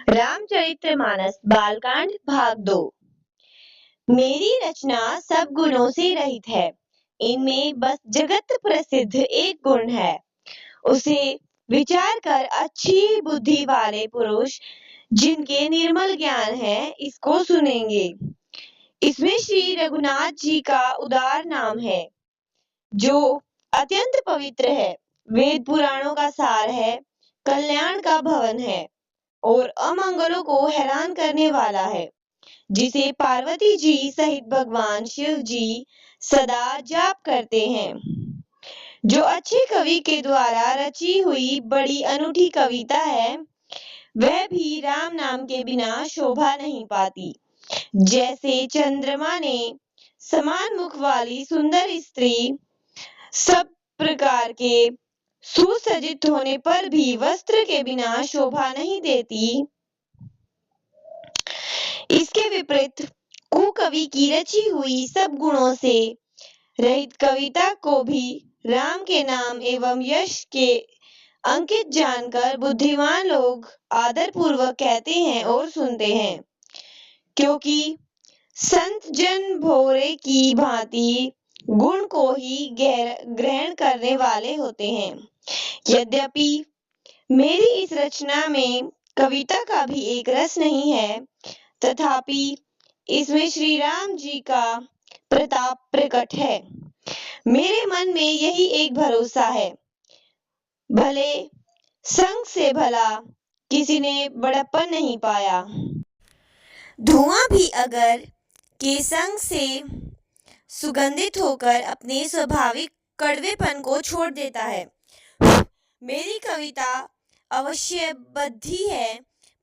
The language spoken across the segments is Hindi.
रामचरितमानस बालकांड भाग 2। मेरी रचना सब गुणों से रहित है। इनमें बस जगत प्रसिद्ध एक गुण है। उसे विचार कर अच्छी बुद्धि वाले पुरुष जिनके निर्मल ज्ञान है इसको सुनेंगे। इसमें श्री रघुनाथ जी का उदार नाम है जो अत्यंत पवित्र है, वेद पुराणों का सार है, कल्याण का भवन है और अमंगलों को हैरान करने वाला है, जिसे पार्वती जी सहित भगवान शिव जी सदा जाप करते हैं। जो अच्छे कवि के द्वारा रची हुई बड़ी अनूठी कविता है, वह भी राम नाम के बिना शोभा नहीं पाती। जैसे चंद्रमा ने समान मुख वाली सुंदर स्त्री सब प्रकार के सुसज्जित होने पर भी वस्त्र के बिना शोभा नहीं देती, इसके विपरीत कुकवि की रची हुई सब गुणों से रहित कविता को भी राम के नाम एवं यश के अंकित जानकर बुद्धिमान लोग आदर पूर्वक कहते हैं और सुनते हैं, क्योंकि संत जन भोरे की भांति गुण को ही ग्रहण करने वाले होते हैं। यद्यपि मेरी इस रचना में कविता का भी एक रस नहीं है, तथापि इसमें श्री राम जी का प्रताप प्रकट है। मेरे मन में यही एक भरोसा है, भले संग से भला किसी ने बड़प्पन नहीं पाया। धुआं भी अगर के संग से सुगंधित होकर अपने स्वाभाविक कड़वेपन को छोड़ देता है। मेरी कविता अवश्य बद्धी है,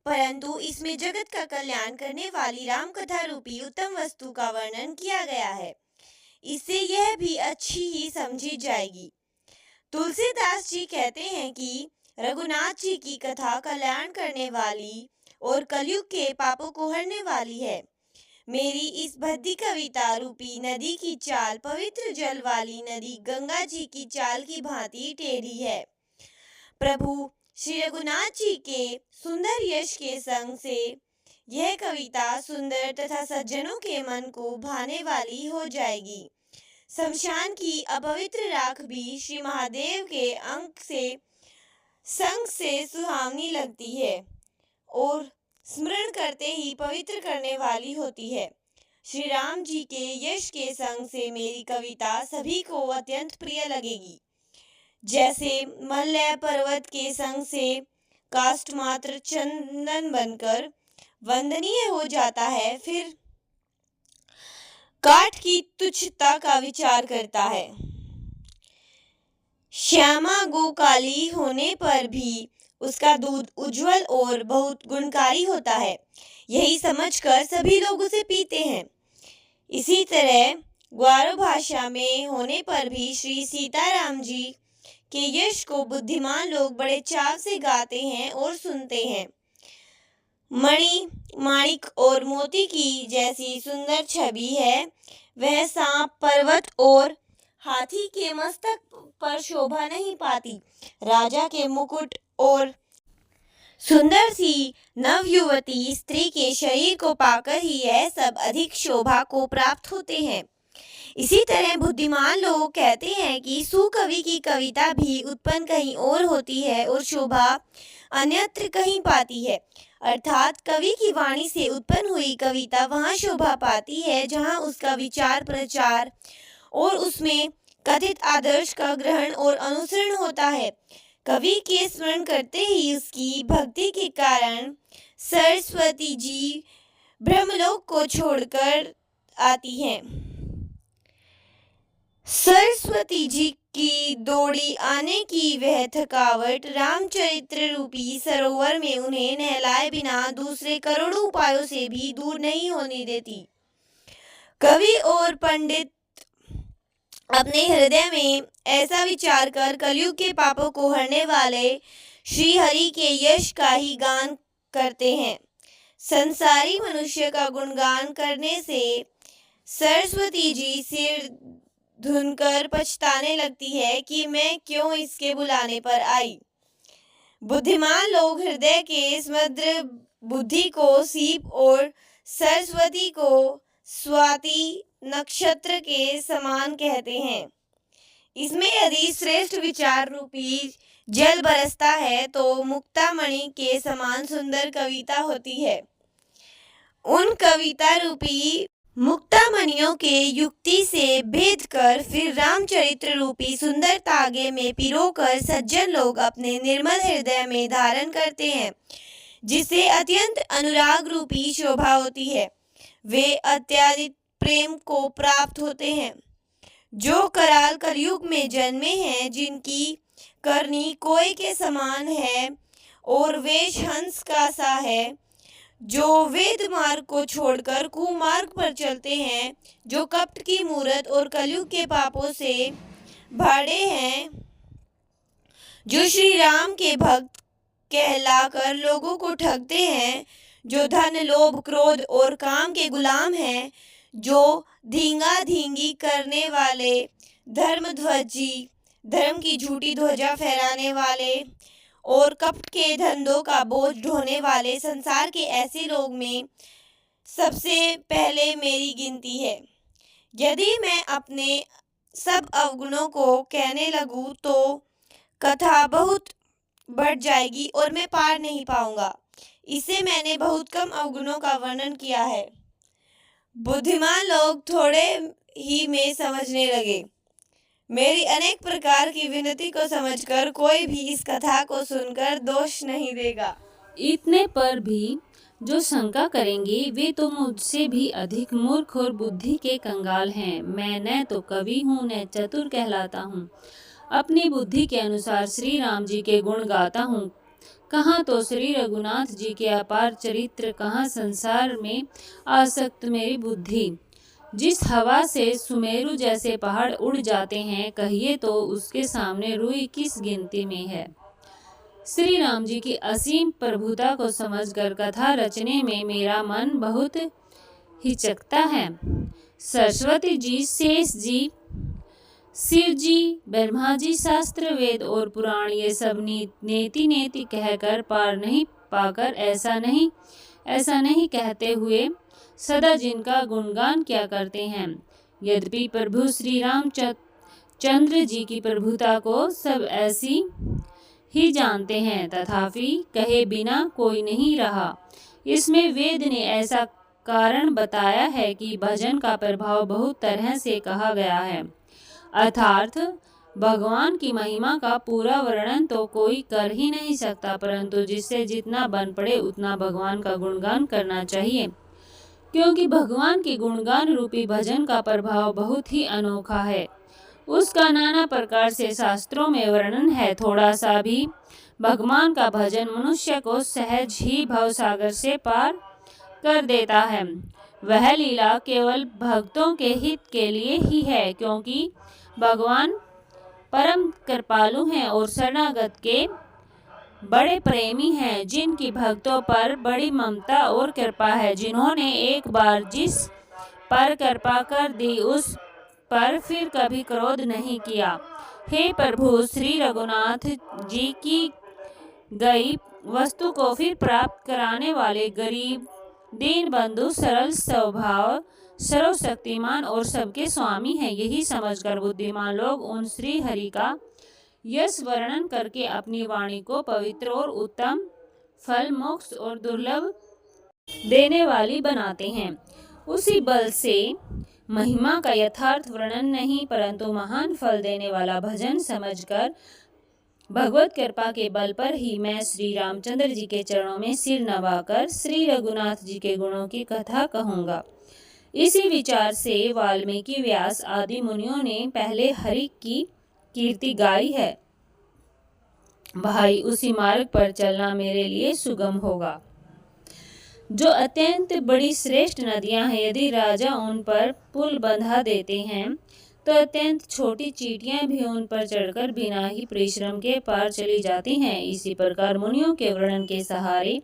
परंतु इसमें जगत का कल्याण करने वाली राम कथा रूपी उत्तम वस्तु का वर्णन किया गया है। इससे यह भी अच्छी ही समझी जाएगी। तुलसीदास जी कहते हैं कि रघुनाथ जी की कथा कल्याण करने वाली और कलयुग के पापों को हरने वाली है। मेरी इस बद्धी कविता रूपी नदी की चाल पवित्र जल वाली नदी गंगा जी की चाल की भांति टेढ़ी है। प्रभु श्री रघुनाथ जी के सुंदर यश के संग से यह कविता सुंदर तथा सज्जनों के मन को भाने वाली हो जाएगी। शमशान की अपवित्र राख भी श्री महादेव के अंक से संग से सुहावनी लगती है और स्मरण करते ही पवित्र करने वाली होती है। श्री राम जी के यश के संग से मेरी कविता सभी को अत्यंत प्रिय लगेगी। जैसे मलय पर्वत के संग से काष्ठ मात्र चंदन बनकर वंदनीय हो जाता है, फिर काठ की तुच्छता का विचार करता है। श्यामा गो काली होने पर भी उसका दूध उज्जवल और बहुत गुणकारी होता है, यही समझकर सभी लोग उसे पीते हैं। इसी तरह ग्वारो भाषा में होने पर भी श्री सीताराम जी के यश को बुद्धिमान लोग बड़े चाव से गाते हैं और सुनते हैं। मणि, माणिक और मोती की जैसी सुंदर छवि है, वह सांप, पर्वत और हाथी के मस्तक पर शोभा नहीं पाती। राजा के मुकुट और सुंदर सी नवयुवती स्त्री के शरीर को पाकर ही यह सब अधिक शोभा को प्राप्त होते हैं। इसी तरह बुद्धिमान लोग कहते हैं कि सुकवि की कविता भी उत्पन्न कहीं और होती है और शोभा अन्यत्र कहीं पाती है। अर्थात कवि की वाणी से उत्पन्न हुई कविता वहाँ शोभा पाती है जहाँ उसका विचार प्रचार और उसमें कथित आदर्श का ग्रहण और अनुसरण होता है। कवि के स्मरण करते ही उसकी भक्ति के कारण सरस्वती जी ब्रह्मलोक को छोड़कर आती हैं। सरस्वती जी की दौड़ी आने की वह थकावट रामचरित्र रूपी सरोवर में उन्हें नहलाए बिना दूसरे करोड़ों उपायों से भी दूर नहीं होने देती। कवि और पंडित अपने हृदय में ऐसा विचार कर कलयुग के पापों को हरने वाले श्री हरि के यश का ही गान करते हैं। संसारी मनुष्य का गुणगान करने से सरस्वती जी सिर धुनकर पछताने लगती है कि मैं क्यों इसके बुलाने पर आई। बुद्धिमान लोग हृदय के समृद्ध बुद्धि को सीप और सरस्वती को स्वाति नक्षत्र के समान कहते हैं। इसमें यदि श्रेष्ठ विचार रूपी जल बरसता है तो मुक्तामणि के समान सुंदर कविता होती है। उन कविता रूपी मुक्तामणियों के युक्ति से भेद कर फिर रामचरित्र रूपी सुंदर तागे में पिरोकर सज्जन लोग अपने निर्मल हृदय में धारण करते हैं, जिससे अत्यंत अनुराग रूपी शोभा होती है। वे अत्यधिक प्रेम को प्राप्त होते हैं। जो कराल कलयुग में जन्मे हैं, जिनकी करनी कोय के समान है और वेश हंस का सा है, जो वेद मार्ग को छोड़कर कुमार्ग पर चलते हैं, जो कपट की मूरत और कलयुग के पापों से भाड़े हैं, जो श्री राम के भक्त कहलाकर लोगों को ठगते हैं, जो धन लोभ क्रोध और काम के गुलाम हैं, जो धींगा धींगी करने वाले, धर्मध्वजी, धर्म की झूठी ध्वजा फहराने वाले और कपट के धंधों का बोझ ढोने वाले संसार के ऐसे लोग में सबसे पहले मेरी गिनती है। यदि मैं अपने सब अवगुणों को कहने लगूं तो कथा बहुत बढ़ जाएगी और मैं पार नहीं पाऊंगा। इससे मैंने बहुत कम अवगुणों का वर्णन किया है। बुद्धिमान लोग थोड़े ही में समझने लगे। मेरी अनेक प्रकार की विनती को समझकर कोई भी इस कथा को सुनकर दोष नहीं देगा। इतने पर भी जो शंका करेंगे वे तो मुझसे भी अधिक मूर्ख और बुद्धि के कंगाल हैं। मैं न तो कवि हूँ न चतुर कहलाता हूँ। अपनी बुद्धि के अनुसार श्री राम जी के गुण गाता हूँ। कहाँ तो श्री रघुनाथ जी के अपार चरित्र, कहाँ संसार में आसक्त मेरी बुद्धि। जिस हवा से सुमेरु जैसे पहाड़ उड़ जाते हैं, कहिए तो उसके सामने रुई किस गिनती में है। श्री राम जी की असीम प्रभुता को समझकर कथा रचने में मेरा मन बहुत हिचकता है। सरस्वती जी, शेष जी, शिव जी, ब्रह्मा जी शास्त्र वेद और पुराण ये सब नेति नेति कहकर पार नहीं पाकर ऐसा नहीं कहते हुए सदा जिनका गुणगान किया करते हैं। यद्यपि प्रभु श्री राम चंद्र जी की प्रभुता को सब ऐसी ही जानते हैं, तथापि कहे बिना कोई नहीं रहा। इसमें वेद ने ऐसा कारण बताया है कि भजन का प्रभाव बहुत तरह से कहा गया है। अर्थात भगवान की महिमा का पूरा वर्णन तो कोई कर ही नहीं सकता, परंतु जिससे जितना बन पड़े उतना भगवान का गुणगान करना चाहिए, क्योंकि भगवान के गुणगान रूपी भजन का प्रभाव बहुत ही अनोखा है। उसका नाना प्रकार से शास्त्रों में वर्णन है। थोड़ा सा भी भगवान का भजन मनुष्य को सहज ही भवसागर से पार कर देता है। वह लीला केवल भक्तों के हित के लिए ही है, क्योंकि भगवान परम कृपालु हैं और शरणागत के बड़े प्रेमी हैं, जिनकी भक्तों पर बड़ी ममता और कृपा है। जिन्होंने एक बार जिस पर कृपा कर दी उस पर फिर कभी क्रोध नहीं किया। हे प्रभु, श्री रघुनाथ जी की गई वस्तु को फिर प्राप्त कराने वाले गरीब दीन बंधु सरल स्वभाव सर्वशक्तिमान और सबके स्वामी हैं। यही समझकर बुद्धिमान लोग उन श्री हरि का यश वर्णन करके अपनी वाणी को पवित्र और उत्तम फल, मोक्ष और दुर्लभ देने वाली बनाते हैं। उसी बल से महिमा का यथार्थ वर्णन नहीं, परंतु महान फल देने वाला भजन समझकर भगवत कृपा के बल पर ही मैं श्री रामचंद्र जी के चरणों में सिर नवाकर श्री रघुनाथ जी के गुणों की कथा कहूँगा। इसी विचार से वाल्मीकि, व्यास आदि मुनियों ने पहले हरि की कीर्ति गाई है। भाई, उसी मार्ग पर चलना मेरे लिए सुगम होगा। जो अत्यंत बड़ी श्रेष्ठ नदियां हैं, यदि राजा उन पर पुल बंधा देते हैं तो अत्यंत छोटी चींटियां भी उन पर चढ़कर बिना ही परिश्रम के पार चली जाती हैं। इसी प्रकार मुनियों के वर्णन के सहारे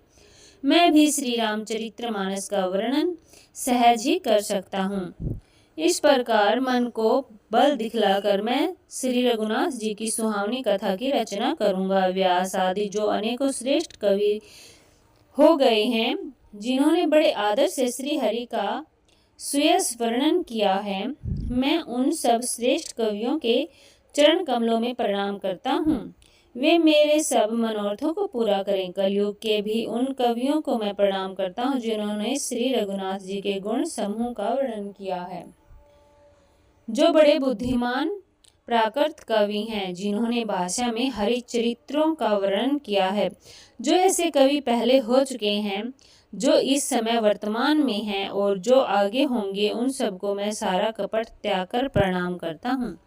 मैं भी श्री रामचरितमानस का वर्णन सहज ही कर सकता हूँ। इस प्रकार मन को बल दिखलाकर मैं श्री रघुनाथ जी की सुहावनी कथा की रचना करूंगा। व्यास आदि जो अनेकों श्रेष्ठ कवि हो गए हैं, जिन्होंने बड़े आदर से श्री हरि का सुयस वर्णन किया है, मैं उन सब श्रेष्ठ कवियों के चरण कमलों में प्रणाम करता हूँ। वे मेरे सब मनोरथों को पूरा करें। कलयुग के भी उन कवियों को मैं प्रणाम करता हूँ, जिन्होंने श्री रघुनाथ जी के गुण समूह का वर्णन किया है, जो बड़े बुद्धिमान प्राकृत कवि हैं, जिन्होंने भाषा में हरि चरित्रों का वर्णन किया है। जो ऐसे कवि पहले हो चुके हैं, जो इस समय वर्तमान में हैं और जो आगे होंगे, उन सबको मैं सारा कपट त्याग कर प्रणाम करता हूँ।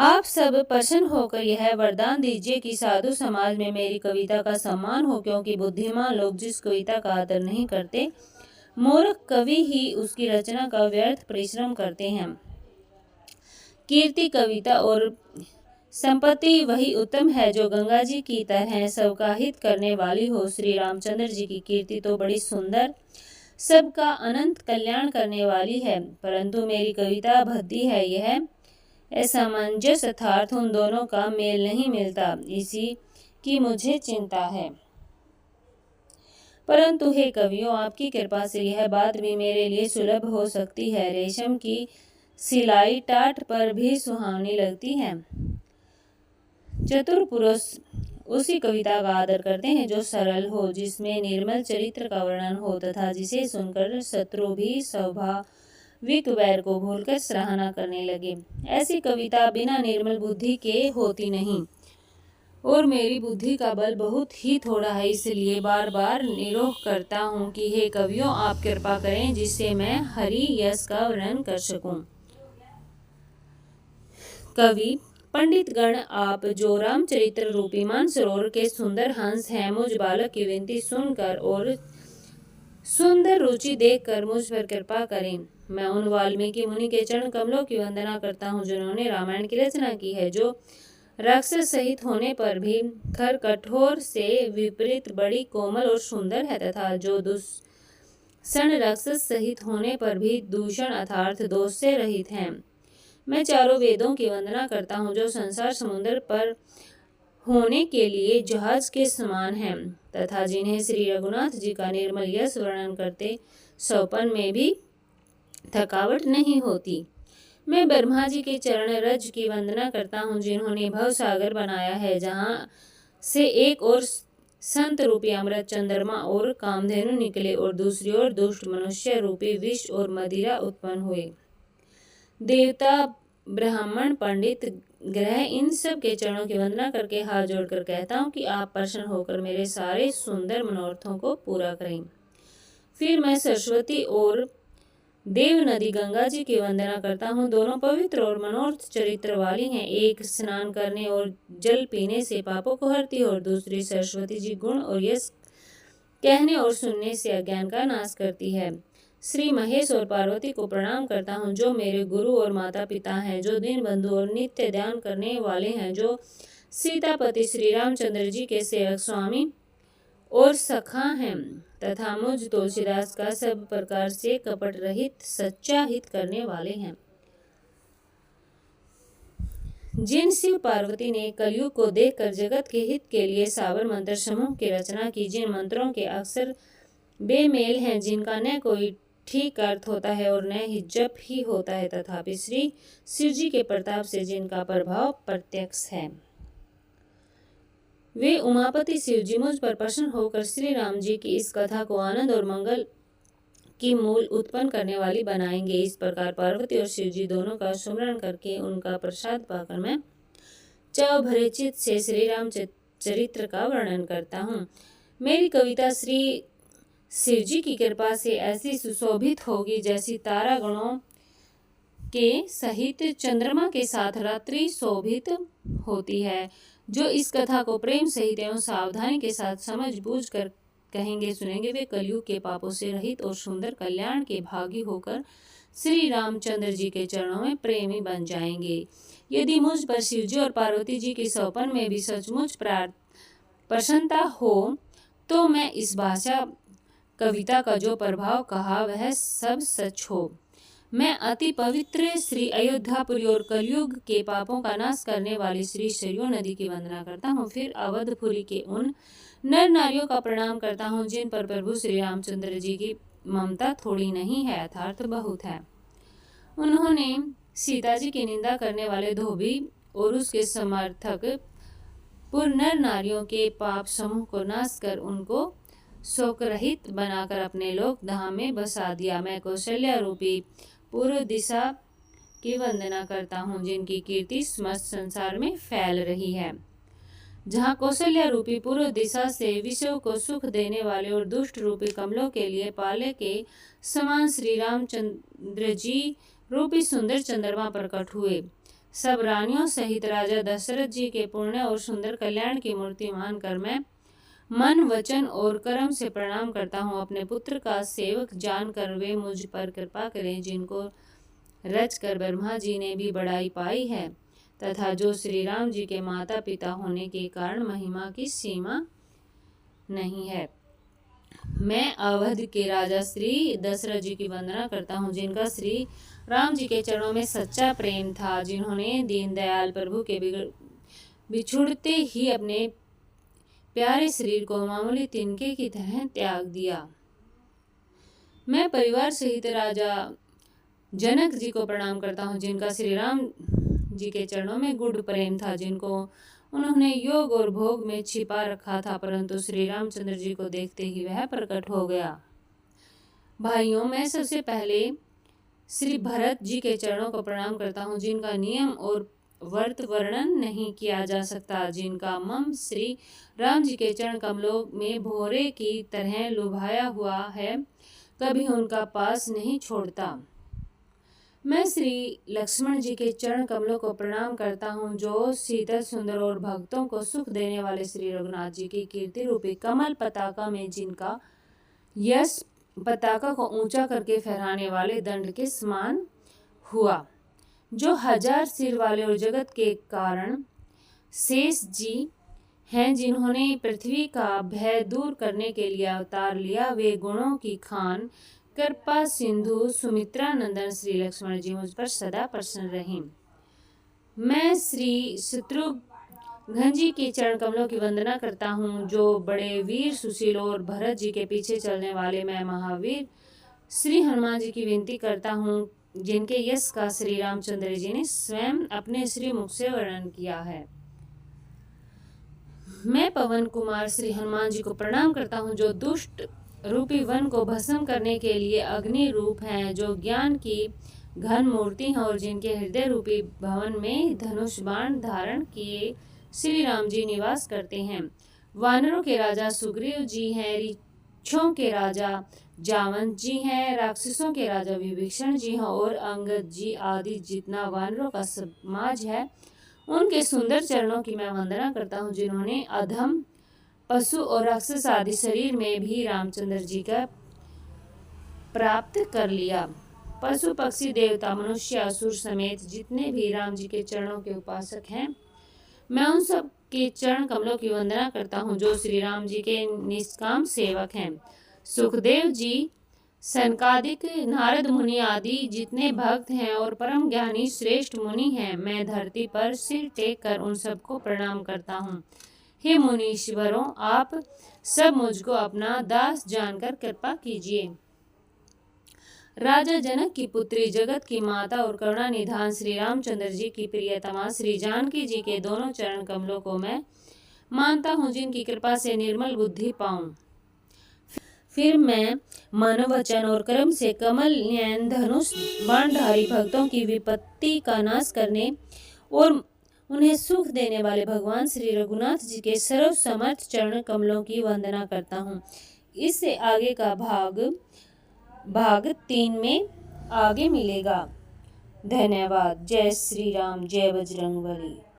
आप सब प्रसन्न होकर यह वरदान दीजिए कि साधु समाज में मेरी कविता का सम्मान हो, क्योंकि बुद्धिमान लोग जिस कविता का आदर नहीं करते, मूर्ख कवि ही उसकी रचना का व्यर्थ परिश्रम करते हैं। कीर्ति, कविता और संपत्ति वही उत्तम है जो गंगा जी की तरह सबका हित करने वाली हो। श्री रामचंद्र जी की कीर्ति तो बड़ी सुंदर, सबका अनंत कल्याण करने वाली है, परंतु मेरी कविता भद्दी है। यह असमंजस अर्थात उन दोनों का मेल नहीं मिलता, इसी की मुझे चिंता है। परंतु हे कवियों, आपकी कृपा से यह बात भी मेरे लिए सुलभ हो सकती है। रेशम की सिलाई टाट पर भी सुहावनी लगती है। चतुर पुरुष उसी कविता का आदर करते हैं जो सरल हो, जिसमें निर्मल चरित्र का वर्णन हो तथा जिसे सुनकर शत्रु भी स्वाभाविक वैर को भूलकर सराहना करने लगे। ऐसी कविता बिना निर्मल बुद्धि के होती नहीं, और मेरी बुद्धि का बल बहुत ही थोड़ा है, इसलिए बार बार निरोध करता हूँ कि हे कवियों, आप कृपा करें जिससे मैं हरि यश का वर्णन कर सकूं। कवि पंडित गण, आप जो रामचरित्र रूपी मानसरोवर के सुंदर हंस हैं, मुझ बालक की विनती सुनकर और सुंदर रुचि देखकर मुझ पर कृपा करें। मैं उन वाल्मीकि मुनि के चरण कमलों की वंदना करता हूँ, जिन्होंने रामायण की रचना की है, जो राक्षस सहित होने पर भी खर कठोर से विपरीत बड़ी कोमल और सुंदर है, तथा जो दूषण राक्षस सहित होने पर भी दूषण अर्थात दोष से रहित हैं। मैं चारों वेदों की वंदना करता हूँ, जो संसार समुद्र पर होने के लिए जहाज के समान हैं, तथा जिन्हें श्री रघुनाथ जी का निर्मल यश वर्णन करते सोपन में भी थकावट नहीं होती। मैं ब्रह्मा जी के चरण रज की वंदना करता हूँ, जिन्होंने भव सागर बनाया है, जहाँ से एक और संत रूपी अमृत चंद्रमा और कामधेनु निकले और दूसरी ओर दुष्ट मनुष्य रूपी विष और मदिरा उत्पन्न हुए। देवता, ब्राह्मण, पंडित, ग्रह, इन सब के चरणों की वंदना करके हाथ जोड़कर कहता हूँ कि आप प्रसन्न होकर मेरे सारे सुंदर मनोरथों को पूरा करें। फिर मैं सरस्वती और देव नदी गंगा जी की वंदना करता हूँ। दोनों पवित्र और मनोरथ चरित्र वाली हैं। एक स्नान करने और जल पीने से पापों को हरती है, और दूसरी सरस्वती जी गुण और यश कहने और सुनने से अज्ञान का नाश करती है। श्री महेश और पार्वती को प्रणाम करता हूँ, जो मेरे गुरु और माता पिता हैं, जो दीन बंधु और नित्य ध्यान करने वाले हैं, जो सीतापति श्री रामचंद्र जी के सेवक, स्वामी और सखा हैं, तथा मुझ तुलसीदास का सब प्रकार से कपट रहित सच्चा हित करने वाले हैं। जिन शिव पार्वती ने कलयुग को देखकर जगत के हित के लिए साबर मंत्र समूह की रचना की, जिन मंत्रों के अक्षर बेमेल हैं, जिनका न कोई ठीक अर्थ होता है और न ही जप ही होता है, तथापि श्री शिव जी के प्रताप से जिनका प्रभाव प्रत्यक्ष है, वे उमापति शिव जी मुझ पर प्रसन्न होकर श्री राम जी की इस कथा को आनंद और मंगल की मूल उत्पन्न करने वाली बनाएंगे। इस प्रकार पार्वती और शिव जी दोनों का सुमरण करके उनका प्रसाद पाकर मैं चाव भरे चित्त से श्री राम चरित्र का वर्णन करता हूँ। मेरी कविता श्री शिव जी की कृपा से ऐसी सुशोभित होगी जैसी तारा गणों के सहित चंद्रमा के साथ रात्रि शोभित होती है। जो इस कथा को प्रेम सहित एवं सावधानी के साथ समझ बूझ कर कहेंगे सुनेंगे, वे कलयुग के पापों से रहित और सुंदर कल्याण के भागी होकर श्री रामचंद्र जी के चरणों में प्रेमी बन जाएंगे। यदि मुझ पर शिव जी और पार्वती जी के सौपन में भी सचमुच प्रसन्नता हो, तो मैं इस भाषा कविता का जो प्रभाव कहा वह सब सच हो। मैं अति पवित्र श्री अयोध्यापुरी और कलयुग के पापों का नाश करने वाली श्री सरयू नदी की वंदना करता हूँ। फिर अवधपुरी के उन नर नारियों का प्रणाम करता हूँ जिन पर प्रभु श्री रामचंद्र जी की ममता थोड़ी नहीं है अर्थात बहुत है। उन्होंने सीता जी की निंदा करने वाले धोबी और उसके समर्थक पूर्व नर नारियों के पाप समूह को नाश कर उनको शोक रहित बनाकर अपने लोक धाम में बसा दिया। मैं कौशल्या रूपी पूर्व दिशा की वंदना करता हूँ जिनकी कीर्ति समस्त संसार में फैल रही है। जहाँ कौशल्या रूपी पूर्व दिशा से विश्व को सुख देने वाले और दुष्ट रूपी कमलों के लिए पाले के समान श्री रामचंद्र जी रूपी सुंदर चंद्रमा प्रकट हुए। सब रानियों सहित राजा दशरथ जी के पुण्य और सुंदर कल्याण की मूर्ति मानकर मैं मन वचन और कर्म से प्रणाम करता हूँ। अपने पुत्र का सेवक जानकर वे मुझ पर कृपा करें जिनको रच कर ब्रह्मा जी ने भी बड़ाई पाई है तथा जो श्री राम जी के माता पिता होने के कारण महिमा की सीमा नहीं है। मैं अवध के राजा श्री दशरथ जी की वंदना करता हूँ जिनका श्री राम जी के चरणों में सच्चा प्रेम था, जिन्होंने दीनदयाल प्रभु के बिछुड़ते ही अपने प्यारे शरीर को मामूली तिनके की तरह त्याग दिया। मैं परिवार सहित राजा जनक जी को प्रणाम करता हूँ जिनका श्री राम जी के चरणों में गुड़ प्रेम था, जिनको उन्होंने योग और भोग में छिपा रखा था, परंतु श्री रामचंद्र जी को देखते ही वह प्रकट हो गया। भाइयों, मैं सबसे पहले श्री भरत जी के चरणों को प्रणाम करता हूँ जिनका नियम और वर्त वर्णन नहीं किया जा सकता, जिनका मम श्री राम जी के चरण कमलों में भोरे की तरह लुभाया हुआ है, कभी उनका पास नहीं छोड़ता। मैं श्री लक्ष्मण जी के चरण कमलों को प्रणाम करता हूँ जो शीतल सुंदर और भक्तों को सुख देने वाले श्री रघुनाथ जी की कीर्ति रूपी कमल पताका में जिनका यश पताका को ऊंचा करके फहराने वाले दंड के समान हुआ, जो 1000 सिर वाले और जगत के कारण शेष जी हैं, जिन्होंने पृथ्वी का भय दूर करने के लिए अवतार लिया। वे गुणों की खान कृपा सिंधु सुमित्रा नंदन श्री लक्ष्मण जी मुझ पर सदा प्रसन्न रहें। मैं श्री शत्रुघ्न जी के चरण कमलों की वंदना करता हूँ जो बड़े वीर सुशील और भरत जी के पीछे चलने वाले मैं महावीर श्री हनुमान जी की विनती करता हूँ जिनके यश का श्री रामचंद्र जी ने स्वयं अपने श्री मुख से वर्णन किया है। मैं पवन कुमार श्री हनुमान जी को प्रणाम करता हूँ जो दुष्ट रूपी वन को भस्म करने के लिए अग्नि रूप हैं, जो ज्ञान की घन मूर्ति हैं और जिनके हृदय रूपी भवन में धनुष बाण धारण किए श्री राम जी निवास करते हैं। वानरों के राजा सुग्रीव जी हैं, रीछों के राजा जावंत जी हैं, राक्षसों के राजा विभीषण जी हैं और अंगद जी आदि जितना वानरों का समाज है, उनके सुंदर चरणों की मैं वंदना करता हूँ जिन्होंने अधम पशु और राक्षस आदि शरीर में भी रामचंद्र जी का प्राप्त कर लिया। पशु पक्षी देवता मनुष्य असुर समेत जितने भी राम जी के चरणों के उपासक हैं, मैं उन सब के चरण कमलों की वंदना करता हूँ जो श्री राम जी के निष्काम सेवक हैं। सुखदेव जी, सनकादिक, नारद मुनि आदि जितने भक्त हैं और परम ज्ञानी श्रेष्ठ मुनि हैं, मैं धरती पर सिर टेक कर उन सबको प्रणाम करता हूँ। हे मुनीश्वरों, आप सब मुझको अपना दास जानकर कृपा कीजिए। राजा जनक की पुत्री, जगत की माता और करुणा निधान श्री रामचंद्र जी की प्रियतमा श्री जानकी जी के दोनों चरण कमलों को मैं मानता हूँ जिनकी कृपा से निर्मल बुद्धि पाऊं। फिर मैं मन वचन और कर्म से कमल नयन धनुष बाणधारी भक्तों की विपत्ति का नाश करने और उन्हें सुख देने वाले भगवान श्री रघुनाथ जी के सर्व समर्थ चरण कमलों की वंदना करता हूँ। इससे आगे का भाग 3 में आगे मिलेगा। धन्यवाद। जय श्री राम, जय बजरंगबली।